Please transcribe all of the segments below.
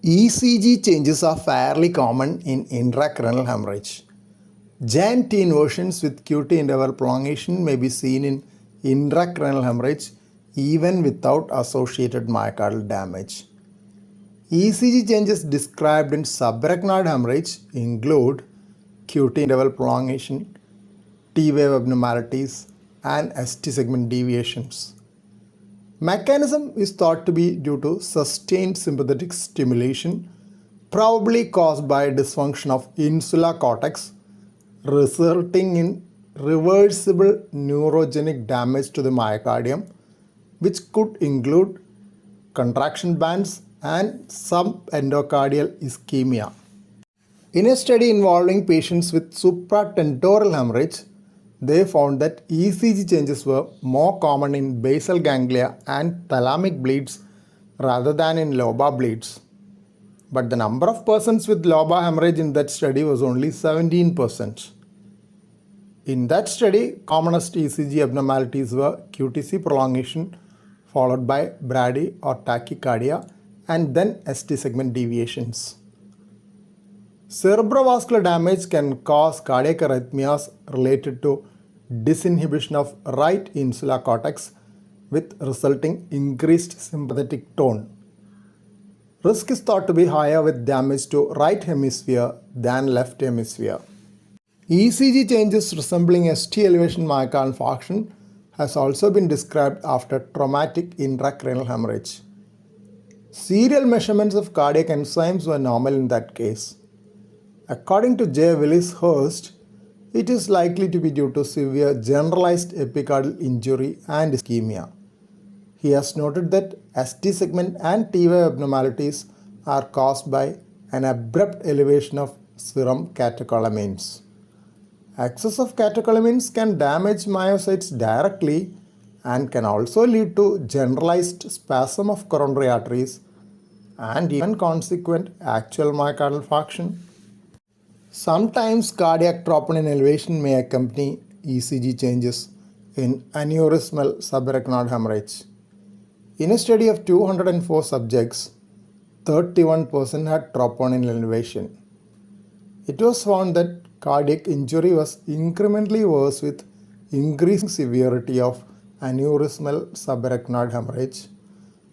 ECG changes are fairly common in intracranial hemorrhage. Giant T inversions with QT interval prolongation may be seen in intracranial hemorrhage even without associated myocardial damage. ECG changes described in subarachnoid hemorrhage include QT interval prolongation, T-wave abnormalities, and ST segment deviations. Mechanism is thought to be due to sustained sympathetic stimulation, probably caused by dysfunction of insular cortex, resulting in reversible neurogenic damage to the myocardium, which could include contraction bands and subendocardial ischemia. In a study involving patients with supratentorial hemorrhage, they found that ECG changes were more common in basal ganglia and thalamic bleeds rather than in lobar bleeds. But the number of persons with lobar hemorrhage in that study was only 17%. In that study, commonest ECG abnormalities were QTC prolongation followed by brady or tachycardia and then ST segment deviations. Cerebrovascular damage can cause cardiac arrhythmias related to disinhibition of right insular cortex with resulting increased sympathetic tone. Risk is thought to be higher with damage to right hemisphere than left hemisphere. ECG changes resembling ST elevation myocardial infarction has also been described after traumatic intracranial hemorrhage. Serial measurements of cardiac enzymes were normal in that case. According to J. Willis Hurst, it is likely to be due to severe generalized epicardial injury and ischemia. He has noted that ST segment and T-wave abnormalities are caused by an abrupt elevation of serum catecholamines. Excess of catecholamines can damage myocytes directly and can also lead to generalized spasm of coronary arteries and even consequent actual myocardial infarction. Sometimes cardiac troponin elevation may accompany ECG changes in aneurysmal subarachnoid hemorrhage. In a study of 204 subjects, 31% had troponin elevation. It was found that cardiac injury was incrementally worse with increasing severity of aneurysmal subarachnoid hemorrhage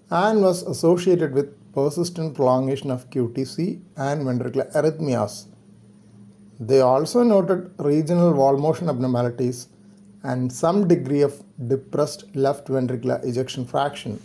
and was associated with persistent prolongation of QTC and ventricular arrhythmias. They also noted regional wall motion abnormalities and some degree of depressed left ventricular ejection fraction.